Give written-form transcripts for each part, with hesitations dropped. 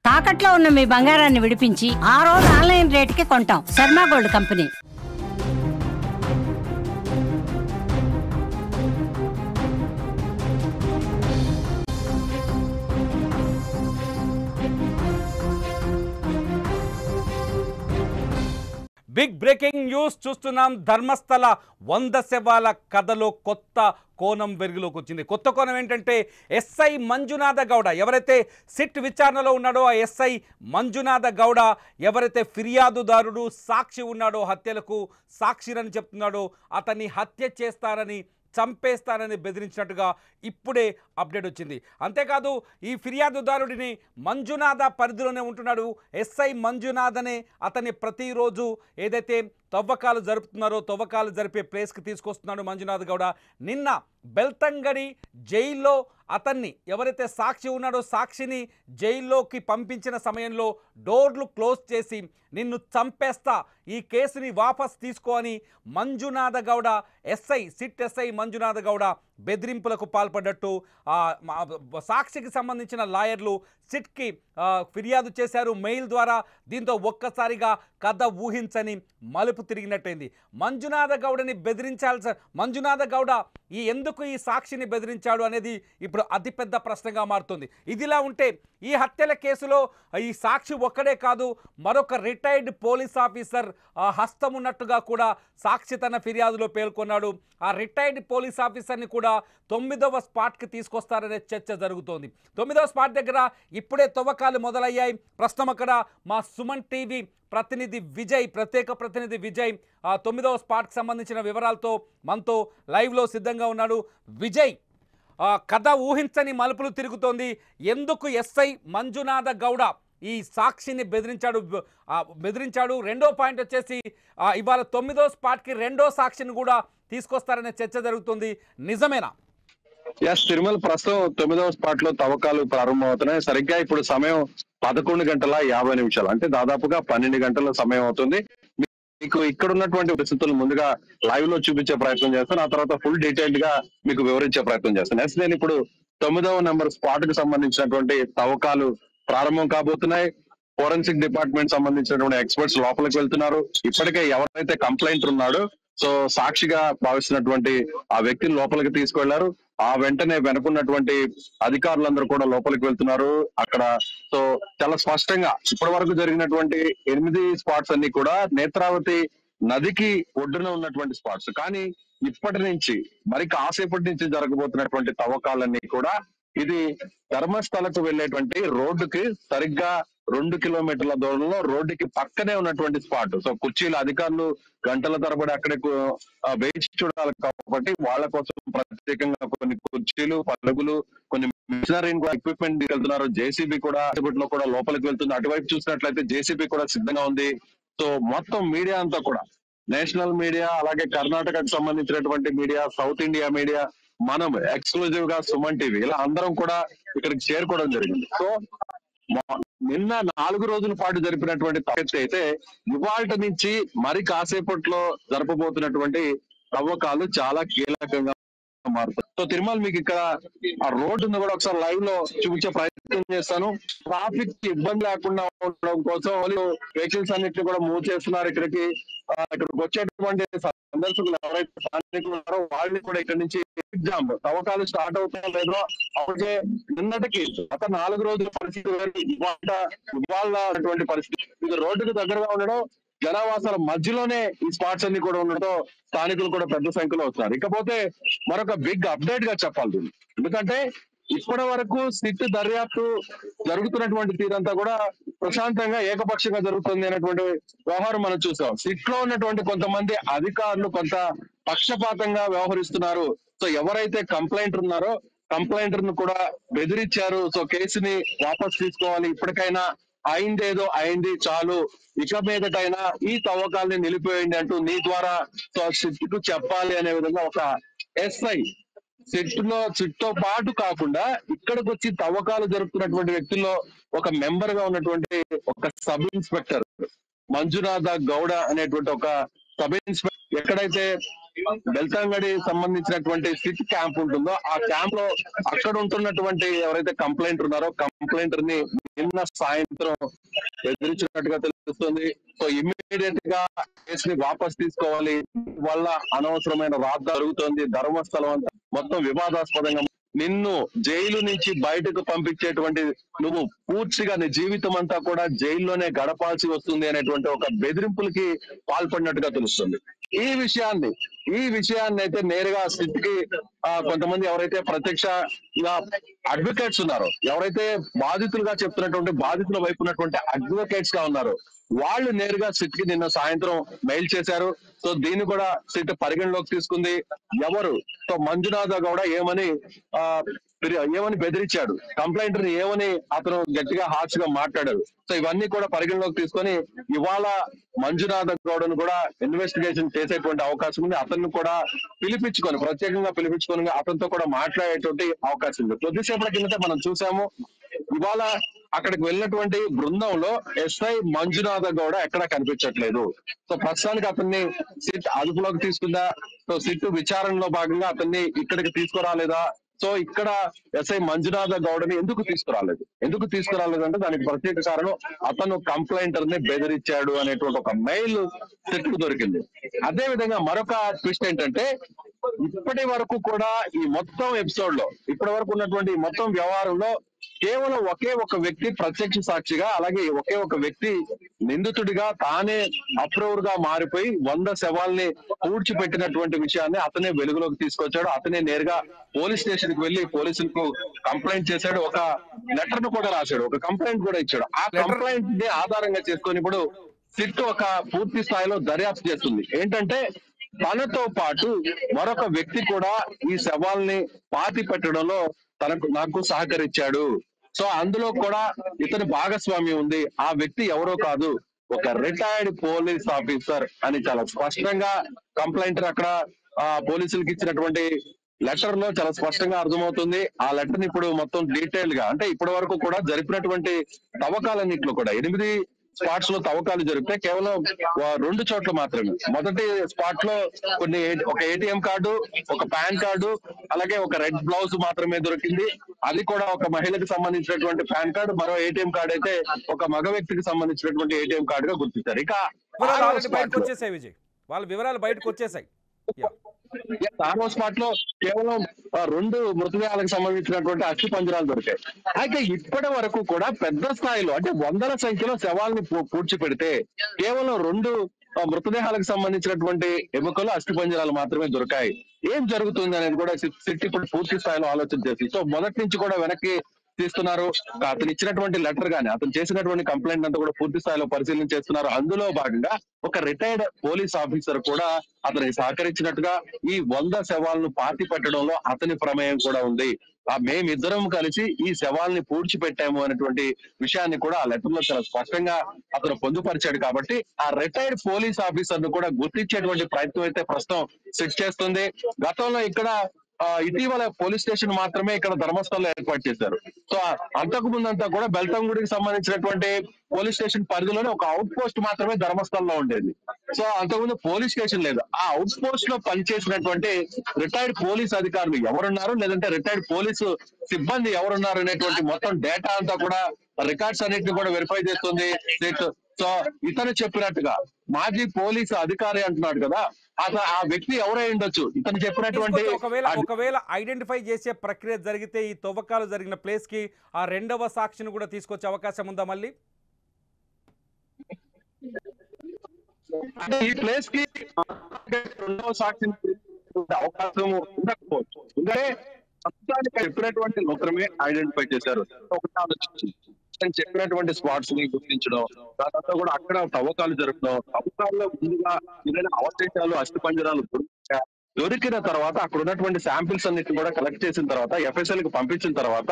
తాకట్లో ఉన్న మీ బంగారాన్ని విడిపించి ఆ రోజు ఆన్లైన్ రేటుకి కొంటాం. Sharma gold company. Big breaking news చూస్తున్నాం. ధర్మస్థల 100 శవాల కథలో కొత్త కోణం వెలుగులోకి వచ్చింది. కొత్త కోణం ఏంటంటే ఎస్ఐ మంజునాథ గౌడ ఎవరైతే సిట్ విచారణలో ఉన్నాడో ఆ ఎస్ఐ మంజునాథ గౌడ ఎవరైతే ఫిర్యాదుదారుడు సాక్షి ఉన్నాడో, హత్యలకు సాక్షిరని చెప్తున్నాడో, అతన్ని హత్య చేస్తారని చంపేస్తానని బెదిరించినట్టుగా ఇప్పుడే అప్డేట్ వచ్చింది. అంతేకాదు ఈ ఫిర్యాదుదారుడిని మంజునాథ పరిధిలోనే ఉంటున్నాడు. ఎస్ఐ మంజునాథనే అతన్ని ప్రతిరోజు ఏదైతే తవ్వకాలు జరుపుతున్నారో తవ్వకాలు జరిపే ప్లేస్కి తీసుకొస్తున్నాడు మంజునాథ్ గౌడ. నిన్న బెల్తంగడి జైల్లో అతన్ని ఎవరైతే సాక్షి ఉన్నాడో సాక్షిని జైల్లోకి పంపించిన సమయంలో డోర్లు క్లోజ్ చేసి నిన్ను చంపేస్తా, ఈ కేసుని వాపస్ తీసుకో అని మంజునాథ గౌడ సిట్ ఎస్ఐ మంజునాథ గౌడ బెదిరింపులకు పాల్పడ్డట్టు సాక్షికి సంబంధించిన లాయర్లు సిట్కి ఫిర్యాదు చేశారు మెయిల్ ద్వారా. దీంతో ఒక్కసారిగా కథ ఊహించని మలుపు తిరిగినట్టయింది. మంజునాథ గౌడని మంజునాథ గౌడ ఎందుకు ఈ సాక్షిని బెదిరించాడు అనేది ఇప్పుడు అతిపెద్ద ప్రశ్నగా మారుతుంది. ఇదిలా ఉంటే ఈ హత్యల కేసులో ఈ సాక్షి ఒక్కడే కాదు, మరొక రిటైర్డ్ పోలీస్ ఆఫీసర్ హస్తం ఉన్నట్టుగా కూడా సాక్షి తన ఫిర్యాదులో పేర్కొన్నాడు. ఆ రిటైర్డ్ పోలీస్ ఆఫీసర్ని కూడా 9వ స్పాట్కి తీసుకొస్తారనే చర్చ జరుగుతోంది. 9వ స్పాట్ దగ్గర ఇప్పుడే తవ్వకాలు మొదలయ్యాయి. ప్రస్తుతం అక్కడ మా సుమన్ టీవీ ప్రతినిధి విజయ్, ప్రత్యేక ప్రతినిధి విజయ్ 9వ స్పాట్కి సంబంధించిన వివరాలతో మనతో లైవ్లో సిద్ధంగా ఉన్నాడు. విజయ్, కథ ఊహించని మలుపులు తిరుగుతోంది. ఎందుకు ఎస్ఐ మంజునాథ గౌడ ఈ సాక్షిని బెదిరించాడు? రెండో పాయింట్ వచ్చేసి ఇవాళ 9వ స్పాట్కి రెండో సాక్షిని కూడా తీసుకొస్తారనే చర్చ జరుగుతుంది. నిజమేనా? తిరుమల ప్రస్తుతం 9వ స్పాట్ లో తవ్వకాలు ప్రారంభమవుతున్నాయి. సరిగ్గా ఇప్పుడు సమయం 11:50 అంటే దాదాపుగా 12 గంటల సమయం అవుతుంది. మీకు ఇక్కడ ఉన్నటువంటి పరిస్థితులు ముందుగా లైవ్ లో చూపించే ప్రయత్నం చేస్తాను. ఆ తర్వాత ఫుల్ డీటెయిల్డ్ గా మీకు వివరించే ప్రయత్నం చేస్తాను. నేను ఇప్పుడు 9వ నెంబర్ స్పాట్ కు సంబంధించినటువంటి తవ్వకాలు ప్రారంభం కాబోతున్నాయి. ఫోరెన్సిక్ డిపార్ట్మెంట్ సంబంధించినటువంటి ఎక్స్పర్ట్స్ లోపలికి వెళ్తున్నారు. ఇప్పటికే ఎవరైతే కంప్లైంట్ ఉన్నాడో సాక్షిగా భావిస్తున్నటువంటి ఆ వ్యక్తిని లోపలికి తీసుకువెళ్లారు. ఆ వెంటనే వెనుకున్నటువంటి అధికారులందరూ కూడా లోపలికి వెళ్తున్నారు. అక్కడ చాలా స్పష్టంగా ఇప్పటి వరకు జరిగినటువంటి 8 స్పాట్స్ అన్ని కూడా నేత్రావతి నదికి ఒడ్డున ఉన్నటువంటి స్పాట్స్. కానీ ఇప్పటి నుంచి మరి కాసేపటి నుంచి జరగబోతున్నటువంటి తవ్వకాలన్నీ కూడా ఇది ధర్మస్థలకు వెళ్లేటువంటి రోడ్డుకి సరిగ్గా 2 కిలోమీటర్ల దూరంలో రోడ్డుకి పక్కనే ఉన్నటువంటి స్పాట్. కుర్చీల అధికారులు గంటల తరబడి అక్కడే వేచి చూడాలి కాబట్టి వాళ్ళ కోసం ప్రత్యేకంగా కొన్ని కుర్చీలు, పలుగులు, కొన్ని మిషనరీ ఎక్విప్మెంట్ తీసుకెళ్తున్నారు. జేసీబీ కూడా లోపలికి వెళ్తుంది. అటువైపు చూసినట్లయితే జేసీబీ కూడా సిద్ధంగా ఉంది. మొత్తం మీడియా అంతా కూడా నేషనల్ మీడియా, అలాగే కర్ణాటకకు సంబంధించినటువంటి మీడియా, సౌత్ ఇండియా మీడియా, మనం ఎక్స్క్లూజివ్ గా సుమన్ టీవీ ఇలా అందరం కూడా ఇక్కడికి చేరుకోవడం జరిగింది. నిన్న 4 రోజుల పాటు జరిపినటువంటి తవ్వకాలు అయితే ఇవాళ నుంచి మరి కాసేపట్లో జరపబోతున్నటువంటి తవ్వకాలు చాలా కీలకంగా మారుతాయి. తిరుమల మీకు ఇక్కడ ఆ రోడ్డును కూడా ఒకసారి లైవ్ లో చూపించే ప్రయత్నం చేస్తాను. ట్రాఫిక్ ఇబ్బంది లేకుండా ఉండడం కోసం వెహికల్స్ అన్నిటిని కూడా మూవ్ చేస్తున్నారు. ఇక్కడికి వచ్చేటువంటి సందర్శకులు ఎవరైతే స్థానికులు ఉన్నారో వాళ్ళని కూడా ఇక్కడ నుంచి ఎగ్జామ్ తవ్వకాలు స్టార్ట్ అవుతాయో లేదో అలాగే నిన్నటికి గత 4 రోజుల పరిస్థితి ఇవాళ పరిస్థితి ఇది రోడ్డుకు దగ్గరగా ఉండడం, జనావాసాల మధ్యలోనే ఈ స్పాట్స్ అన్ని కూడా ఉండడంతో స్థానికులు కూడా పెద్ద సంఖ్యలో వస్తున్నారు. ఇకపోతే మరొక బిగ్ అప్డేట్ గా చెప్పాలి. ఎందుకంటే ఇప్పటి వరకు సిట్ దర్యాప్తు జరుగుతున్నటువంటి తీరంతా కూడా ప్రశాంతంగా ఏకపక్షంగా జరుగుతుంది అనేటువంటి వ్యవహారం మనం చూసాం. సిట్ లో ఉన్నటువంటి కొంతమంది అధికారులు కొంత పక్షపాతంగా వ్యవహరిస్తున్నారు. ఎవరైతే కంప్లైంట్ ఉన్నారో కంప్లైంటర్ ను కూడా బెదిరించారు. కేసుని వాపస్ తీసుకోవాలి, ఇప్పటికైనా అయిందేదో అయింది చాలు, ఇక మీదటైనా ఈ తవ్వకాలని నిలిపివేయండి అంటూ నీ ద్వారా సిట్ కు చెప్పాలి అనే విధంగా ఒక ఎస్ఐ సిట్ తో పాటు కాకుండా ఇక్కడికి వచ్చి తవ్వకాలు జరుపుతున్నటువంటి వ్యక్తుల్లో ఒక మెంబర్ గా ఉన్నటువంటి ఒక సబ్ ఇన్స్పెక్టర్ మంజునాథ గౌడ అనేటువంటి ఒక సబ్ ఇన్స్పెక్టర్ ఎక్కడైతే బెల్తంగడి సంబంధించినటువంటి సిట్ క్యాంప్ ఉంటుందో ఆ క్యాంప్ లో అక్కడ ఉంటున్నటువంటి ఎవరైతే కంప్లైంట్ ఉన్నారో కంప్లైంటర్ ని నిన్న సాయంత్రం ఎదిరించినట్టుగా తెలుస్తుంది. సో ఇమ్మీడియట్ గా కేసు ని వాపస్ తీసుకోవాలి, వల్ల అనవసరమైన రాద్ద జరుగుతోంది, ధర్మస్థలం అంతా మొత్తం వివాదాస్పదంగా. నిన్ను జైలు నుంచి బయటకు పంపించేటువంటి నువ్వు పూర్తిగా నీ జీవితం అంతా కూడా జైల్లోనే గడపాల్సి వస్తుంది అనేటువంటి ఒక బెదిరింపులకి పాల్పడినట్టుగా తెలుస్తుంది. ఈ విషయాన్ని అయితే నేరుగా స్థితికి కొంతమంది ఎవరైతే ప్రత్యక్షంగా అడ్వకేట్స్ ఉన్నారో, ఎవరైతే బాధితులుగా చెప్తున్నటువంటి బాధితుల వైపు ఉన్నటువంటి అడ్వకేట్స్ గా ఉన్నారో వాళ్ళు నేరుగా సిట్ కి నిన్న సాయంత్రం మెయిల్ చేశారు. సో దీన్ని కూడా సిట్ పరిగణలోకి తీసుకుంది. ఎవరు సో మంజునాథ గౌడ ఏమని బెదిరించాడు, కంప్లైంటర్ ని ఏమని అతను గట్టిగా హార్ష్ గా మాట్లాడారు. సో ఇవన్నీ కూడా పరిగణలోకి తీసుకొని ఇవాళ మంజునాథ గౌడను కూడా ఇన్వెస్టిగేషన్ చేసేటువంటి అవకాశం ఉంది. అతన్ని కూడా ప్రత్యేకంగా పిలిపించుకొని అతనితో కూడా మాట్లాడేటువంటి అవకాశం ఉంది. కొద్దిసేపటి కిందట మనం చూసాము, ఇవాళ అక్కడికి వెళ్ళినటువంటి బృందంలో ఎస్ఐ మంజునాథ గౌడ ఎక్కడా కనిపించట్లేదు. సో ప్రస్తుతానికి అతన్ని సిట్ అదుపులోకి తీసుకుందా, సో సిట్ విచారణలో భాగంగా అతన్ని ఇక్కడికి తీసుకురాలేదా, సో ఇక్కడ ఎస్ఐ మంజునాథ గౌడని ఎందుకు తీసుకురాలేదు అంటే దానికి ప్రత్యేక కారణం అతను కంప్లైంటర్ ని బెదిరించాడు అనేటువంటి ఒక మెయిల్ సిట్ దొరికింది. అదే విధంగా మరొక ట్విస్ట్ ఏంటంటే ఇప్పటి వరకు కూడా ఈ మొత్తం ఎపిసోడ్ లో ఇప్పటి వరకు ఉన్నటువంటి మొత్తం వ్యవహారంలో కేవలం ఒకే ఒక వ్యక్తి ప్రత్యక్ష సాక్షిగా, అలాగే ఒకే ఒక వ్యక్తి నిందితుడిగా తానే అప్రూవర్ గా మారిపోయి 100 శవాల్ని పూడ్చిపెట్టినటువంటి విషయాన్ని అతనే వెలుగులోకి తీసుకొచ్చాడు. అతనే నేరుగా పోలీస్ స్టేషన్ కి వెళ్లి పోలీసులకు కంప్లైంట్ చేశాడు. ఒక లెటర్ ను కూడా రాశాడు, ఒక కంప్లైంట్ కూడా ఇచ్చాడు. ఆ కంప్లైంట్ ని ఆధారంగా చేసుకొని ఇప్పుడు సిట్ ఒక పూర్తి స్థాయిలో దర్యాప్తు చేస్తుంది. ఏంటంటే తనతో పాటు మరొక వ్యక్తి కూడా ఈ శవాల్ని పాతి పెట్టడంలో నాకు సహకరించాడు. సో అందులో కూడా ఇతని భాగస్వామ్యం ఉంది. ఆ వ్యక్తి ఎవరో కాదు, ఒక రిటైర్డ్ పోలీస్ ఆఫీసర్ అని చాలా స్పష్టంగా కంప్లైంటర్ అక్కడ పోలీసులకు ఇచ్చినటువంటి లెటర్ లో చాలా స్పష్టంగా అర్థమవుతుంది. ఆ లెటర్ ని ఇప్పుడు మొత్తం డీటెయిల్ గా, అంటే ఇప్పటి వరకు కూడా జరిపినటువంటి తవ్వకాలన్నింటిలో కూడా 8 స్పాట్స్ లో తవ్వకాలు జరిపితే కేవలం 2 చోట్ల మాత్రమే. మొదటి స్పాట్ లో ఒక ఏటీఎం కార్డు, ఒక పాన్ కార్డు, అలాగే ఒక రెడ్ బ్లౌజ్ మాత్రమే దొరికింది. అది కూడా ఒక మహిళకు సంబంధించినటువంటి పాన్ కార్డు, మరో ఏటీఎం కార్డు అయితే ఒక మగ వ్యక్తికి సంబంధించినటువంటి ఏటీఎం కార్డు గా గుర్తించారు. ఇక వాళ్ళ వివరాలు బయటకు వచ్చేసాయి. ఆరో స్పాట్ లో కేవలం 2 మృతదేహాలకు సంబంధించినటువంటి అస్థి పంజరాలు దొరికాయి. అయితే ఇప్పటి వరకు కూడా పెద్ద స్థాయిలో అంటే 100ల సంఖ్యలో శవాల్ని పూడ్చిపెడితే కేవలం 2 మృతదేహాలకు సంబంధించినటువంటి ఎముకలు అస్థి పంజరాలు మాత్రమే దొరికాయి. ఏం జరుగుతుంది అనేది కూడా సిట్ ఇప్పుడు పూర్తి స్థాయిలో ఆలోచన చేసి, సో మొదటి నుంచి కూడా వెనక్కి తీస్తున్నారు. అతను ఇచ్చినటువంటి లెటర్ గానీ అతను చేసినటువంటి కంప్లైంట్ అంతా కూడా పూర్తి స్థాయిలో పరిశీలన చేస్తున్నారు. అందులో భాగంగా ఒక రిటైర్డ్ పోలీస్ ఆఫీసర్ కూడా అతనికి సహకరించినట్టుగా ఈ 100 శవాలను పాతి పెట్టడంలో అతని ప్రమేయం కూడా ఉంది. మేమిద్దరం కలిసి ఈ శవాల్ని పూడ్చిపెట్టాము అనేటువంటి విషయాన్ని కూడా ఆ లెటర్ లో చాలా స్పష్టంగా అతను పొందుపరిచాడు. కాబట్టి ఆ రిటైర్డ్ పోలీస్ ఆఫీసర్ ను కూడా గుర్తించేటువంటి ప్రయత్నం అయితే ప్రస్తుతం సిట్ చేస్తుంది. గతంలో ఇక్కడ ఇటీవల పోలీస్ స్టేషన్ మాత్రమే ఇక్కడ ధర్మస్థలంలో ఏర్పాటు చేశారు. సో అంతకు ముందంతా కూడా బెల్తంగుడికి సంబంధించినటువంటి పోలీస్ స్టేషన్ పరిధిలోనే ఒక అవుట్ పోస్ట్ మాత్రమే ధర్మస్థలంలో ఉండేది. సో అంతకుముందు పోలీస్ స్టేషన్ లేదు. ఆ అవుట్ పోస్ట్ లో పనిచేసినటువంటి రిటైర్డ్ పోలీస్ అధికారులు ఎవరున్నారు, లేదంటే రిటైర్డ్ పోలీసు సిబ్బంది ఎవరున్నారు అనేటువంటి మొత్తం డేటా అంతా కూడా రికార్డ్స్ అన్నింటినీ కూడా వెరిఫై చేస్తుంది. సో ఇతను చెప్పినట్టుగా మాజీ పోలీసు అధికారి అంటున్నాడు కదా, ఆ వ్యక్తి ఎవరై ఉండొచ్చు. ఇతను చెప్పినటువంటి ఒకవేళ ఐడెంటిఫై చేసే ప్రక్రియ జరిగితే ఈ తవ్వకాలు జరిగిన ప్లేస్ కి ఆ 2వ సాక్షిని కూడా తీసుకొచ్చే అవకాశం ఉందా మళ్ళీ? అంటే ఈ ప్లేస్ కి 2వ సాక్షిని అవకాశం ఉండకపోవచ్చు. ఎందుకంటే చెప్పినటువంటి మాత్రమే ఐడెంటిఫై చేశారు. ఒకటి ఆలోచించి చెప్పినటువంటి స్పాట్స్ ని గుర్తించడం, తర్వాత కూడా అక్కడ తవ్వకాలు జరపడం, తవ్వకాల్లో ముందుగా ఏదైనా అవశేషాలు అస్థి పంజరాలు దొరికిన తర్వాత అక్కడ ఉన్నటువంటి శాంపిల్స్ అన్నిటిని కూడా కలెక్ట్ చేసిన తర్వాత ఎఫ్ఎస్ఎల్ కి పంపించిన తర్వాత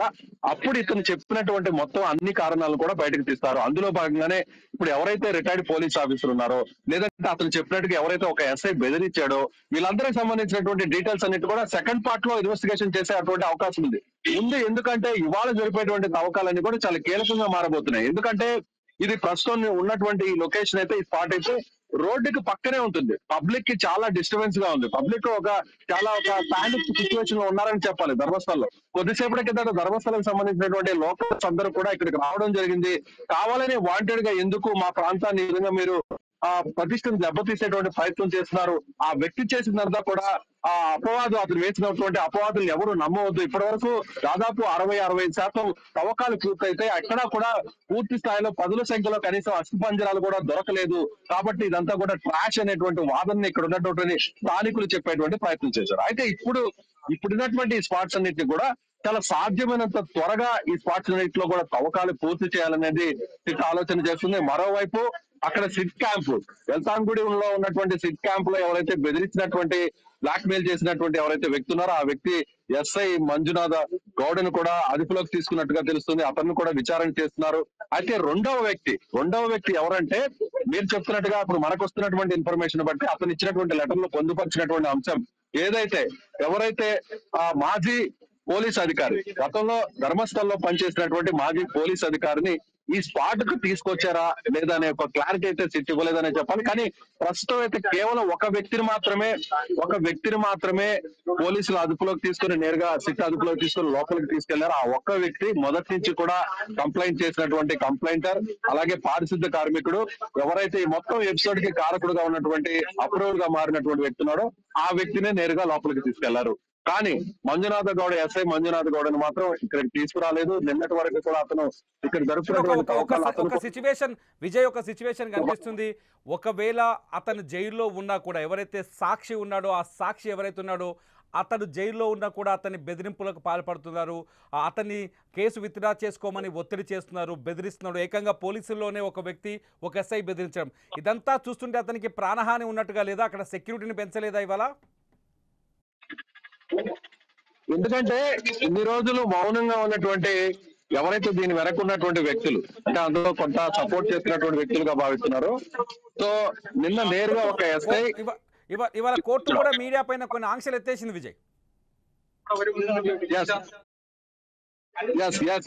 అప్పుడు ఇతను చెప్పినటువంటి మొత్తం అన్ని కారణాలు కూడా బయటకు తీస్తారు. అందులో భాగంగానే ఇప్పుడు ఎవరైతే రిటైర్డ్ పోలీస్ ఆఫీసర్ ఉన్నారో, లేదంటే అతను చెప్పినట్టుగా ఎవరైతే ఒక ఎస్ఐ బెదిరించాడో, వీళ్ళందరికీ సంబంధించినటువంటి డీటెయిల్స్ అన్నిటి కూడా సెకండ్ పార్ట్ లో ఇన్వెస్టిగేషన్ చేసేటువంటి అవకాశం ఉంది. ఎందుకంటే ఇవాళ జరిపేటువంటి తవ్వకాలన్నీ కూడా చాలా కీలకంగా మారబోతున్నాయి. ఎందుకంటే ఇది ప్రస్తుతం ఉన్నటువంటి ఈ లొకేషన్ అయితే, ఈ స్పాట్ అయితే రోడ్డుకి పక్కనే ఉంటుంది. పబ్లిక్ కి చాలా డిస్టర్బెన్స్ గా ఉంది. పబ్లిక్ చాలా పానిక్ సిచ్యువేషన్ లో ఉన్నారని చెప్పాలి ధర్మస్థలంలో. కొద్దిసేపటి కిందట ధర్మస్థలకు సంబంధించినటువంటి లోకల్స్ అందరూ కూడా ఇక్కడికి రావడం జరిగింది. కావాలని వాంటెడ్ గా ఎందుకు మా ప్రాంతాన్ని ఈ విధంగా మీరు ప్రతిష్టను దెబ్బతీసేటువంటి ప్రయత్నం చేస్తున్నారు. ఆ వ్యక్తి చేసినంతా కూడా ఆ అతను వేసినటువంటి అపవాదులు ఎవరు నమ్మవద్దు. ఇప్పటి వరకు దాదాపు 60-65% తవ్వకాలు పూర్తయితే ఎక్కడా కూడా పూర్తి స్థాయిలో పదుల సంఖ్యలో కనీసం అస్థిపంజరాలు కూడా దొరకలేదు. కాబట్టి ఇదంతా కూడా ట్రాష్ అనేటువంటి వాదనని ఇక్కడ ఉన్నటువంటి స్థానికులు చెప్పేటువంటి ప్రయత్నం చేశారు. అయితే ఇప్పుడున్నటువంటి ఈ స్పాట్స్ అన్నిటిని కూడా చాలా సాధ్యమైనంత త్వరగా ఈ స్పాట్స్ అన్నింటిలో కూడా తవ్వకాలు పూర్తి చేయాలనేది ఆలోచన చేస్తుంది. మరోవైపు అక్కడ సిట్ క్యాంప్ వెల్తాంగుడిలో ఉన్నటువంటి సిట్ క్యాంప్ లో ఎవరైతే బెదిరించినటువంటి బ్లాక్ మెయిల్ చేసినటువంటి ఎవరైతే వ్యక్తి ఉన్నారో ఆ వ్యక్తి ఎస్ఐ మంజునాథ గౌడను కూడా అదుపులోకి తీసుకున్నట్టుగా తెలుస్తుంది. అతన్ని కూడా విచారణ చేస్తున్నారు. అయితే రెండవ వ్యక్తి ఎవరంటే మీరు చెప్తున్నట్టుగా ఇప్పుడు మనకు వస్తున్నటువంటి ఇన్ఫర్మేషన్ బట్టి అతను ఇచ్చినటువంటి లెటర్ లో పొందుపరిచినటువంటి అంశం ఎవరైతే మాజీ పోలీస్ అధికారి గతంలో ధర్మస్థలంలో పనిచేసినటువంటి మాజీ పోలీస్ అధికారిని ఈ స్పాట్ కు తీసుకొచ్చారా లేదా అనే ఒక క్లారిటీ అయితే సిట్ ఇవ్వలేదనే చెప్పాలి. కానీ ప్రస్తుతం అయితే కేవలం ఒక వ్యక్తిని మాత్రమే పోలీసులు అదుపులోకి తీసుకుని నేరుగా సిట్ అదుపులోకి తీసుకుని లోపలికి తీసుకెళ్లారు. ఆ ఒక్క వ్యక్తి మొదటి నుంచి కూడా కంప్లైంట్ చేసినటువంటి కంప్లైంటర్, అలాగే పారిశుద్ధ కార్మికుడు, ఎవరైతే ఈ మొత్తం ఎపిసోడ్ కి కారకుడుగా ఉన్నటువంటి అప్రూవల్ గా మారినటువంటి వ్యక్తి ఉన్నాడో ఆ వ్యక్తినే నేరుగా లోపలికి తీసుకెళ్లారు. కానీ ఎస్ఐ మంజునాథ గౌడని మాత్రం ఇక్కడికి తీసుకురాలేదు. నిన్నటి వరకు కూడా అతను ఇక్కడ ఒక సిచ్యువేషన్ కనిపిస్తుంది. ఒకవేళ అతను జైల్లో ఉన్నా కూడా ఎవరైతే సాక్షి ఉన్నాడో ఆ సాక్షి ఎవరైతే ఉన్నాడో అతను జైల్లో ఉన్నా కూడా అతన్ని బెదిరింపులకు పాల్పడుతున్నారు. అతన్ని కేసు విత్డ్రా చేసుకోమని ఒత్తిడి చేస్తున్నారు, బెదిరిస్తున్నారు. ఏకంగా పోలీసుల్లోనే ఒక వ్యక్తి ఒక ఎస్ఐ బెదిరించడం, ఇదంతా చూస్తుంటే అతనికి ప్రాణహాని ఉన్నట్టుగా లేదా? అక్కడ సెక్యూరిటీని పెంచలేదా ఇవాళ? ఎందుకంటే ఇన్ని రోజులు మౌనంగా ఉన్నటువంటి ఎవరైతే దీని వెనక ఉన్నటువంటి వ్యక్తులు అంటే అందులో కొంత సపోర్ట్ చేస్తున్నటువంటి వ్యక్తులుగా భావిస్తున్నారు. సో నిన్న నేరుగా ఒక ఎస్ఐ ఇవాళ కోర్టు కూడా మీడియా పైన కొన్ని ఆంక్షలు ఎత్తేసింది విజయ్.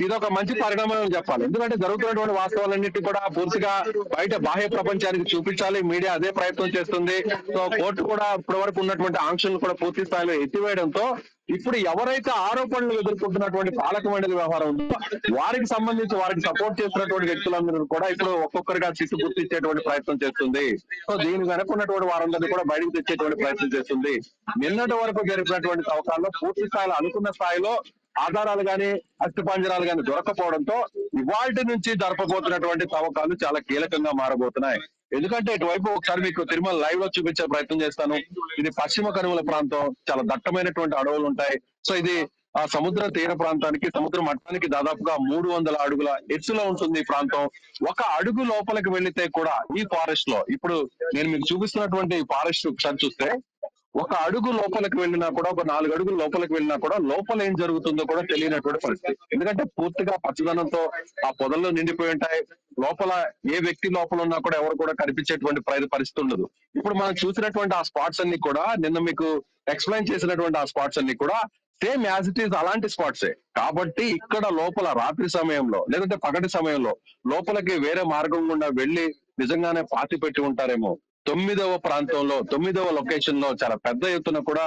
ఇది ఒక మంచి పరిణామం అని చెప్పాలి. ఎందుకంటే జరుగుతున్నటువంటి వాస్తవాలన్నింటినీ కూడా పూర్తిగా బయట బాహ్య ప్రపంచానికి చూపించాలి. మీడియా అదే ప్రయత్నం చేస్తుంది. సో కోర్టు కూడా ఇప్పటి వరకు ఉన్నటువంటి ఆంక్షలను కూడా పూర్తి స్థాయిలో ఎత్తివేయడంతో ఇప్పుడు ఎవరైతే ఆరోపణలు ఎదుర్కొంటున్నటువంటి పాలక మండలి వ్యవహారం ఉందో వారికి సంబంధించి వారికి సపోర్ట్ చేస్తున్నటువంటి వ్యక్తులందరూ కూడా ఇప్పుడు ఒక్కొక్కరిగా చిట్టు గుర్తించేటువంటి ప్రయత్నం చేస్తుంది. సో దీని వెనక ఉన్నటువంటి వారందరినీ కూడా బయటకు తెచ్చేటువంటి ప్రయత్నం చేస్తుంది. నిన్నటి వరకు జరిపినటువంటి తవ్వకాల్లో పూర్తి స్థాయిలో అనుకున్న స్థాయిలో ఆధారాలు గాని అస్థిపంజరాలు గాని దొరకపోవడంతో ఇవాల్టి నుంచి జరపబోతున్నటువంటి తవ్వకాలు చాలా కీలకంగా మారబోతున్నాయి. ఎందుకంటే ఇటువైపు ఒకసారి మీకు తిరుమల లైవ్ లో చూపించే ప్రయత్నం చేస్తాను. ఇది పశ్చిమ కనుమల ప్రాంతం, చాలా దట్టమైనటువంటి అడవులు ఉంటాయి. సో ఇది ఆ సముద్ర తీర ప్రాంతానికి, సముద్ర మట్టానికి దాదాపుగా 300 అడుగుల ఎత్తులో ఉంటుంది ఈ ప్రాంతం. ఒక అడుగు లోపలికి వెళ్లితే కూడా ఈ ఫారెస్ట్ లో ఇప్పుడు నేను మీకు చూపిస్తున్నటువంటి ఫారెస్ట్ ఒకసారి చూస్తే ఒక అడుగు లోపలికి వెళ్ళినా కూడా, ఒక 4 అడుగులు లోపలికి వెళ్ళినా కూడా లోపల ఏం జరుగుతుందో కూడా తెలియనటువంటి పరిస్థితి. ఎందుకంటే పూర్తిగా పచ్చదనంతో ఆ పొదల్లో నిండిపోయి ఉంటాయి. లోపల ఏ వ్యక్తి లోపల ఉన్నా కూడా ఎవరు కూడా కనిపించేటువంటి పరిస్థితి ఉండదు. ఇప్పుడు మనం చూసినటువంటి ఆ స్పాట్స్ అన్ని కూడా, నిన్న మీకు ఎక్స్ప్లెయిన్ చేసినటువంటి ఆ స్పాట్స్ అన్ని కూడా సేమ్ యాజ్ ఇట్ ఈస్ అలాంటి స్పాట్సే. కాబట్టి ఇక్కడ లోపల రాత్రి సమయంలో లేదంటే పగటి సమయంలో లోపలికి వేరే మార్గం గుండా వెళ్లి నిజంగానే పాతి పెట్టి ఉంటారేమో. 9వ ప్రాంతంలో 9వ లొకేషన్ లో చాలా పెద్ద ఎత్తున కూడా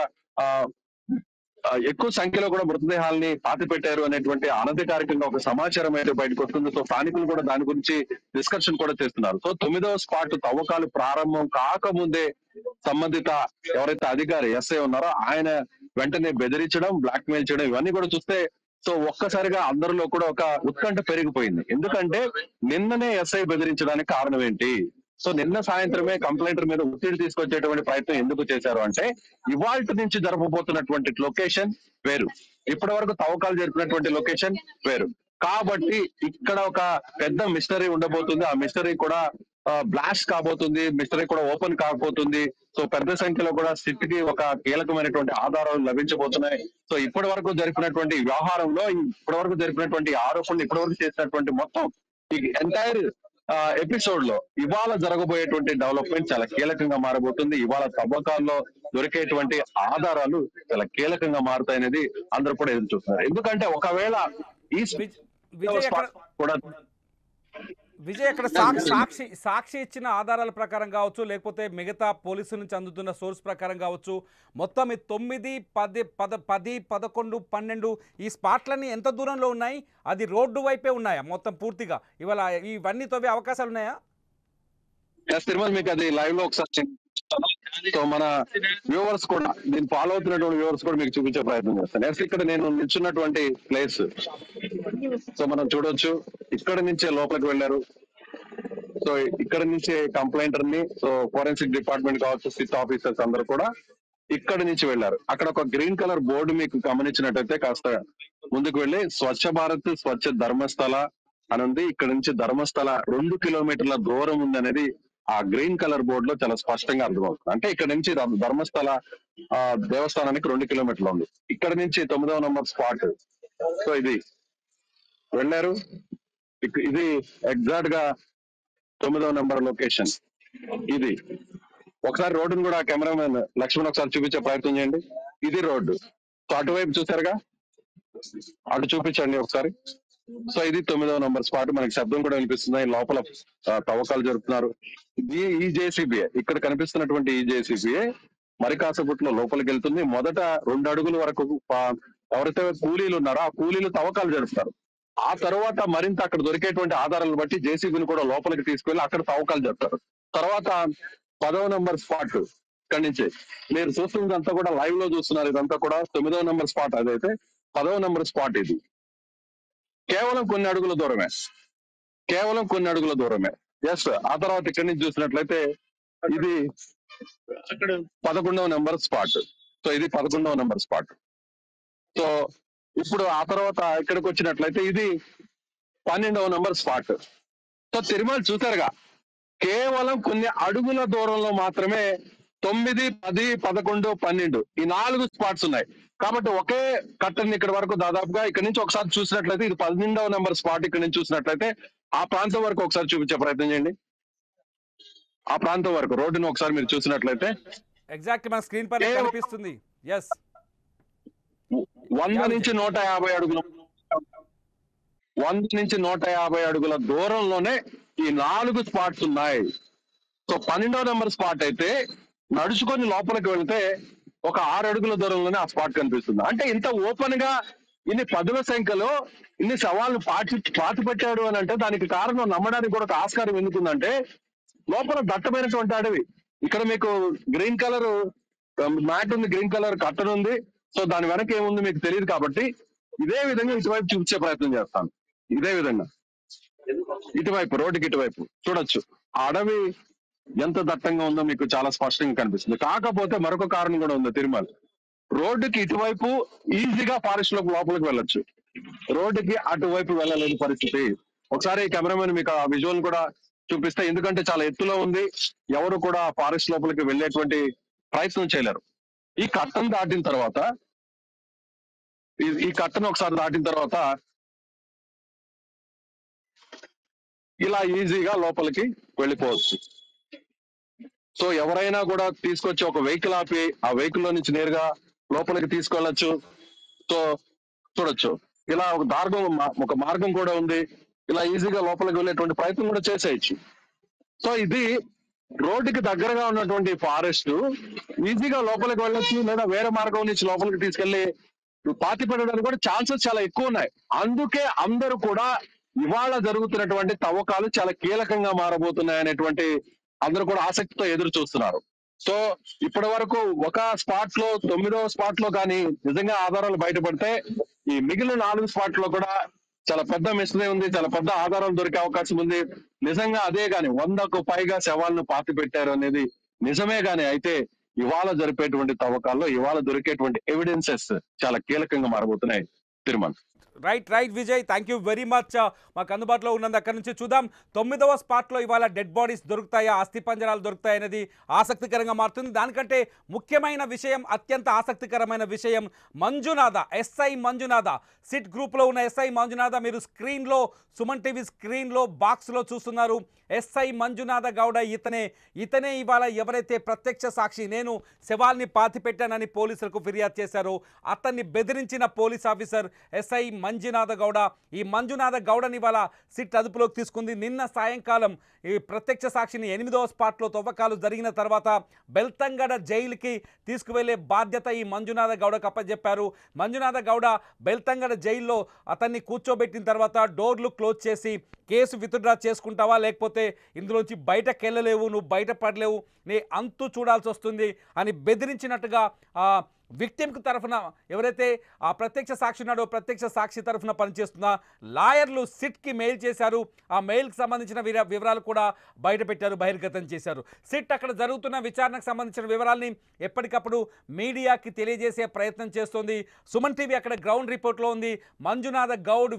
ఎక్కువ సంఖ్యలో కూడా మృతదేహాలని పాతి పెట్టారు అనేటువంటి అనధికారికంగా ఒక సమాచారం అయితే బయటకు వస్తుంది. సో స్థానికులు కూడా దాని గురించి డిస్కషన్ కూడా చేస్తున్నారు. సో 9వ స్పాట్ తవ్వకాలు ప్రారంభం కాకముందే సంబంధిత ఎవరైతే అధికారి ఎస్ఐ ఉన్నారో ఆయన వెంటనే బెదిరించడం, బ్లాక్ మెయిల్ చేయడం ఇవన్నీ కూడా చూస్తే సో ఒక్కసారిగా అందరిలో కూడా ఒక ఉత్కంఠ పెరిగిపోయింది. ఎందుకంటే నిన్ననే ఎస్ఐ బెదిరించడానికి కారణం ఏంటి? సో నిన్న సాయంత్రమే కంప్లైంటర్ మీద ఒత్తిడి తీసుకొచ్చేటువంటి ప్రయత్నం ఎందుకు చేశారు అంటే ఇవాల్టి నుంచి జరపబోతున్నటువంటి లొకేషన్ వేరు, ఇప్పటి వరకు తవ్వకాలు జరిపినటువంటి లొకేషన్ వేరు. కాబట్టి ఇక్కడ ఒక పెద్ద మిస్టరీ ఉండబోతుంది. ఆ మిస్టరీ కూడా బ్లాస్ట్ కాబోతుంది, మిస్టరీ కూడా ఓపెన్ కాబోతుంది. సో పెద్ద సంఖ్యలో కూడా సిట్ కి ఒక కీలకమైనటువంటి ఆధారాలు లభించబోతున్నాయి. సో ఇప్పటి వరకు జరిపినటువంటి వ్యవహారంలో, ఇప్పటి వరకు జరిపినటువంటి ఆరోపణలు, ఇప్పటి వరకు చేసినటువంటి మొత్తం ఈ ఎంటైర్ ఎపిసోడ్ లో ఇవాళ జరగబోయేటువంటి డెవలప్మెంట్ చాలా కీలకంగా మారబోతుంది. ఇవాళ తవ్వకాల్లో దొరికేటువంటి ఆధారాలు చాలా కీలకంగా మారుతాయనేది అందరూ కూడా ఎదురు చూస్తున్నారు. ఎందుకంటే ఒకవేళ ఈ విజయ్ అక్కడ సాక్షి ఇచ్చిన ఆధారాల ప్రకారం కావచ్చు, లేకపోతే మిగతా పోలీసు నుంచి అందుతున్న సోర్స్ ప్రకారం కావచ్చు, మొత్తం ఈ 9, 10, 11, 12 ఈ స్పాట్లన్నీ ఎంత దూరంలో ఉన్నాయి? అది రోడ్డు వైపే ఉన్నాయా మొత్తం పూర్తిగా? ఇవాళ ఇవన్నీ తవ్వే అవకాశాలు ఉన్నాయా? తిరుమల మీకు అది లైవ్ లో ఒకసారి సో మన వ్యూవర్స్ కూడా దీన్ని ఫాలో అవుతున్నటువంటి వ్యూవర్స్ కూడా మీకు చూపించే ప్రయత్నం చేస్తాను. నెక్స్ట్ ఇక్కడ నేను నిల్చున్నటువంటి ప్లేస్ సో మనం చూడొచ్చు, ఇక్కడ నుంచే లోపలికి వెళ్ళారు. సో ఇక్కడ నుంచి కంప్లైంటర్ ని సో ఫోరెన్సిక్ డిపార్ట్మెంట్ కావచ్చు, సిట్ ఆఫీసర్స్ అందరూ కూడా ఇక్కడ నుంచి వెళ్ళారు. అక్కడ ఒక గ్రీన్ కలర్ బోర్డు మీకు గమనించినట్టయితే కాస్త ముందుకు వెళ్ళి స్వచ్ఛ భారత్ స్వచ్ఛ ధర్మస్థల అని ఉంది. ఇక్కడ నుంచి ధర్మస్థల 2 కిలోమీటర్ల దూరం ఉంది అనేది ఆ గ్రీన్ కలర్ బోర్డు లో చాలా స్పష్టంగా అర్థమవుతుంది. అంటే ఇక్కడ నుంచి ధర్మస్థల దేవస్థానానికి 2 కిలోమీటర్లు ఉంది. ఇక్కడ నుంచి 9వ నంబర్ స్పాట్. సో ఇది వెళ్ళారు, ఇది ఎగ్జాక్ట్ గా 9వ నంబర్ లొకేషన్. ఇది ఒకసారి రోడ్డును కూడా కెమెరామెన్ లక్ష్మణ్ ఒకసారి చూపించే ప్రయత్నం చేయండి. ఇది రోడ్డు. సో అటువైపు చూసారుగా, అటు చూపించండి ఒకసారి. సో ఇది 9వ నంబర్ స్పాట్. మనకి శబ్దం కూడా వినిపిస్తుంది, లోపల తవ్వకాలు జరుపుతున్నారు. ఈ జేసీబీ ఇక్కడ కనిపిస్తున్నటువంటి ఈ జేసీబీ మరి కాసేపట్లో లోపలికి వెళ్తుంది. మొదట 2 అడుగుల వరకు ఎవరైతే కూలీలు ఉన్నారో ఆ కూలీలు తవ్వకాలు జరుపుతారు. ఆ తర్వాత మరింత అక్కడ దొరికేటువంటి ఆధారాలను బట్టి జేసీబీని కూడా లోపలికి తీసుకెళ్లి అక్కడ తవ్వకాలు జరుపుతారు. తర్వాత 10వ నంబర్ స్పాట్ ఇక్కడి నుంచి మీరు చూస్తున్నదంతా కూడా లైవ్ లో చూస్తున్నారు. ఇదంతా కూడా 9వ నంబర్ స్పాట్. అదైతే 10వ నంబర్ స్పాట్. ఇది కేవలం కొన్ని అడుగుల దూరమే. ఎస్. ఆ తర్వాత ఇక్కడి నుంచి చూసినట్లయితే ఇది 11వ నంబర్ స్పాట్. సో ఇది 11వ నంబర్ స్పాట్. సో ఇప్పుడు ఆ తర్వాత ఇక్కడికి వచ్చినట్లయితే ఇది 12వ నంబర్ స్పాట్. సో తిరుమల చూసారుగా, కేవలం కొన్ని అడుగుల దూరంలో మాత్రమే 9, 10, 11, 12 ఈ 4 స్పాట్స్ ఉన్నాయి. కాబట్టి ఒకే కట్టని ఇక్కడ వరకు దాదాపుగా ఇక్కడ నుంచి ఒకసారి చూసినట్లయితే ఇది 12వ నంబర్ స్పాట్. ఇక్కడ నుంచి చూసినట్లయితే ఆ ప్రాంతం వరకు ఒకసారి చూపించే ప్రయత్నం చేయండి. ఆ ప్రాంతం వరకు రోడ్డును ఒకసారి మీరు చూసినట్లయితే ఎగ్జాక్ట్ మన స్క్రీన్ పైన కనిపిస్తుంది. yes 100 నుంచి 150 అడుగులు 100 నుంచి 150 అడుగుల దూరంలోనే ఈ 4 స్పాట్స్ ఉన్నాయి. సో 12వ నంబర్ స్పాట్ అయితే నడుచుకొని లోపలికి వెళ్తే ఒక 6 అడుగుల దూరంలోనే ఆ స్పాట్ కనిపిస్తుంది. అంటే ఇంత ఓపెన్ గా ఇన్ని పదుల సంఖ్యలో ఇన్ని సవాళ్ళు పాతి పెట్టాడు అని అంటే దానికి కారణం నమ్మడానికి కూడా ఒక ఆస్కారం ఎందుకుందంటే లోపల దట్టమైనటువంటి అడవి. ఇక్కడ మీకు గ్రీన్ కలర్ మ్యాట్ ఉంది, గ్రీన్ కలర్ కట్టన్ ఉంది. సో దాని వెనక ఏముంది మీకు తెలియదు. కాబట్టి ఇదే విధంగా ఇటువైపు చూపించే ప్రయత్నం చేస్తాను. ఇదే విధంగా ఇటువైపు రోడ్డుకి ఇటువైపు చూడొచ్చు ఆ అడవి ఎంత దట్టంగా ఉందో మీకు చాలా స్పష్టంగా కనిపిస్తుంది. కాకపోతే మరొక కారణం కూడా ఉంది. తిరుమల రోడ్డుకి ఇటువైపు ఈజీగా ఫారెస్ట్ లోపలికి వెళ్ళొచ్చు, రోడ్డుకి అటువైపు వెళ్ళలేని పరిస్థితి. ఒకసారి కెమెరామెన్ మీకు ఆ విజువల్ కూడా చూపిస్తే, ఎందుకంటే చాలా ఎత్తులో ఉంది, ఎవరు కూడా ఫారెస్ట్ లోపలికి వెళ్ళేటువంటి ప్రయత్నం చేయలేరు. ఈ కట్టను దాటిన తర్వాత ఒకసారి దాటిన తర్వాత ఇలా ఈజీగా లోపలికి వెళ్ళిపోవచ్చు. సో ఎవరైనా కూడా తీసుకొచ్చి ఒక వెహికల్ ఆపి ఆ వెహికల్ లో నుంచి నేరుగా లోపలికి తీసుకెళ్లొచ్చు. సో చూడొచ్చు ఇలా ఒక మార్గం కూడా ఉంది. ఇలా ఈజీగా లోపలికి వెళ్ళేటువంటి ప్రయత్నం కూడా చేసేయచ్చు. సో ఇది రోడ్డుకి దగ్గరగా ఉన్నటువంటి ఫారెస్ట్ ఈజీగా లోపలికి వెళ్ళొచ్చు, లేదా వేరే మార్గం నుంచి లోపలికి తీసుకెళ్లి పాతి పెట్టడానికి కూడా ఛాన్సెస్ చాలా ఎక్కువ ఉన్నాయి. అందుకే అందరూ కూడా ఇవాళ జరుగుతున్నటువంటి తవ్వకాలు చాలా కీలకంగా మారబోతున్నాయి అనేటువంటి అందరూ కూడా ఆసక్తితో ఎదురు చూస్తున్నారు. సో ఇప్పటి వరకు ఒక స్పాట్ లో 9వ స్పాట్ లో కానీ నిజంగా ఆధారాలు బయటపడితే ఈ మిగిలిన 4 స్పాట్ లో కూడా చాలా పెద్ద మిస్టరీ ఉంది, చాలా పెద్ద ఆధారాలు దొరికే అవకాశం ఉంది. నిజంగా అదే గాని 100కు పైగా శవాలను పాతి పెట్టారు అనేది నిజమే గాని అయితే ఇవాళ జరిపేటువంటి తవ్వకాల్లో ఇవాళ దొరికేటువంటి ఎవిడెన్సెస్ చాలా కీలకంగా మారబోతున్నాయి. Tirumala right Vijay, thank you very much. మాకు అందుబాటులో ఉన్నది అక్కడి నుంచి చూద్దాం. 9వ స్పాట్లో ఇవాళ డెడ్ బాడీస్ దొరుకుతాయా, అస్థి పంజరాలు దొరుకుతాయి అనేది ఆసక్తికరంగా మారుతుంది. దానికంటే ముఖ్యమైన విషయం, అత్యంత ఆసక్తికరమైన విషయం, మంజునాథ, ఎస్ఐ మంజునాథ, సిట్ గ్రూప్లో ఉన్న ఎస్ఐ మంజునాథ మీరు స్క్రీన్లో, సుమన్ టీవీ స్క్రీన్లో బాక్స్లో చూస్తున్నారు. ఎస్ఐ మంజునాథ గౌడ ఇతనే ఇవాళ ఎవరైతే ప్రత్యక్ష సాక్షి, నేను శవాల్ని పాతి పెట్టానని పోలీసులకు ఫిర్యాదు చేశారో అతన్ని బెదిరించిన police officer SI Manjunatha Gowda. ఈ మంజునాథ గౌడని ఇవాళ సిట్ అదుపులోకి తీసుకుంది. నిన్న సాయంకాలం ఈ ప్రత్యక్ష సాక్షిని 8వ స్పాట్లో తవ్వకాలు జరిగిన తర్వాత బెల్తంగడ జైలుకి తీసుకువెళ్లే బాధ్యత ఈ మంజునాథ గౌడకు అప్పచెప్పారు. మంజునాథ గౌడ బెల్తంగడ జైల్లో అతన్ని కూర్చోబెట్టిన తర్వాత డోర్లు క్లోజ్ చేసి కేసు విత్డ్రా చేసుకుంటావా, లేకపోతే ఇందులోంచి బయటకు వెళ్ళలేవు, నువ్వు బయటపడలేవు, నీ అంతు చూడాల్సి వస్తుంది అని బెదిరించినట్టుగా విక్టిమ్కి తరఫున ఎవరైతే ఆ ప్రత్యక్ష సాక్షి ఉన్నాడో ప్రత్యక్ష సాక్షి తరఫున పనిచేస్తున్న లాయర్లు సిట్కి మెయిల్ చేశారు. ఆ మెయిల్కి సంబంధించిన వివరాలు కూడా బయటపెట్టారు, బహిర్గతం చేశారు. సిట్ అక్కడ జరుగుతున్న విచారణకు సంబంధించిన వివరాల్ని ఎప్పటికప్పుడు మీడియాకి తెలియజేసే ప్రయత్నం చేస్తోంది. సుమన్ టీవీ అక్కడ గ్రౌండ్ రిపోర్ట్లో ఉంది. మంజునాథ గౌడ్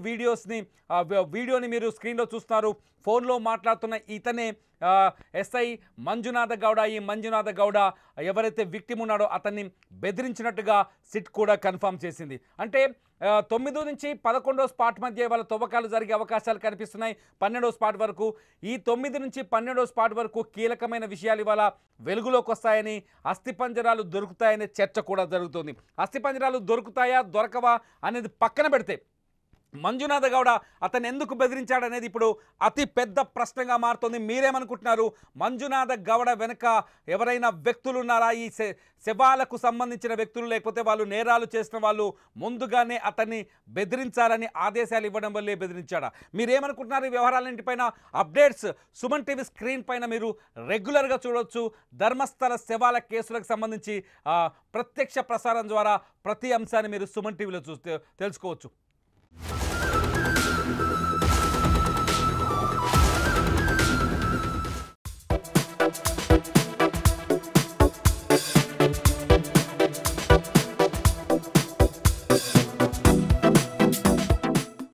వీడియోని మీరు స్క్రీన్లో చూస్తున్నారు. ఫోన్లో మాట్లాడుతున్న ఇతనే ఎస్ఐ మంజునాథ గౌడ. ఈ మంజునాథ గౌడ ఎవరైతే విక్టిమ్ ఉన్నాడో అతన్ని బెదిరించినట్టుగా సిట్ కూడా కన్ఫర్మ్ చేసింది. అంటే 9 నుంచి 11వ స్పాట్ మధ్య వాళ్ళ తవ్వకాలు జరిగే అవకాశాలు కనిపిస్తున్నాయి. 12వ స్పాట్ వరకు, ఈ 9 నుంచి 12వ స్పాట్ వరకు కీలకమైన విషయాలు ఇవాళ వెలుగులోకి వస్తాయని, అస్థిపంజరాలు దొరుకుతాయనే చర్చ కూడా జరుగుతుంది. అస్థిపంజరాలు దొరుకుతాయా దొరకవా అనేది పక్కన పెడితే మంజునాథ గౌడ అతను ఎందుకు బెదిరించాడనేది ఇప్పుడు అతి పెద్ద ప్రశ్నగా మారుతోంది. మీరేమనుకుంటున్నారు? మంజునాథ గౌడ వెనుక ఎవరైనా వ్యక్తులు ఉన్నారా? ఈ శవాలకు సంబంధించిన వ్యక్తులు, లేకపోతే వాళ్ళు నేరాలు చేసిన వాళ్ళు ముందుగానే అతన్ని బెదిరించాలని ఆదేశాలు ఇవ్వడం వల్లే బెదిరించాడా? మీరేమనుకుంటున్నారు? ఈ వ్యవహారాలన్నింటిపైన అప్డేట్స్ సుమన్ టీవీ స్క్రీన్ పైన మీరు రెగ్యులర్గా చూడవచ్చు. ధర్మస్థల శవాల కేసులకు సంబంధించి ప్రత్యక్ష ప్రసారం ద్వారా ప్రతి అంశాన్ని మీరు సుమన్ టీవీలో తెలుసుకోవచ్చు.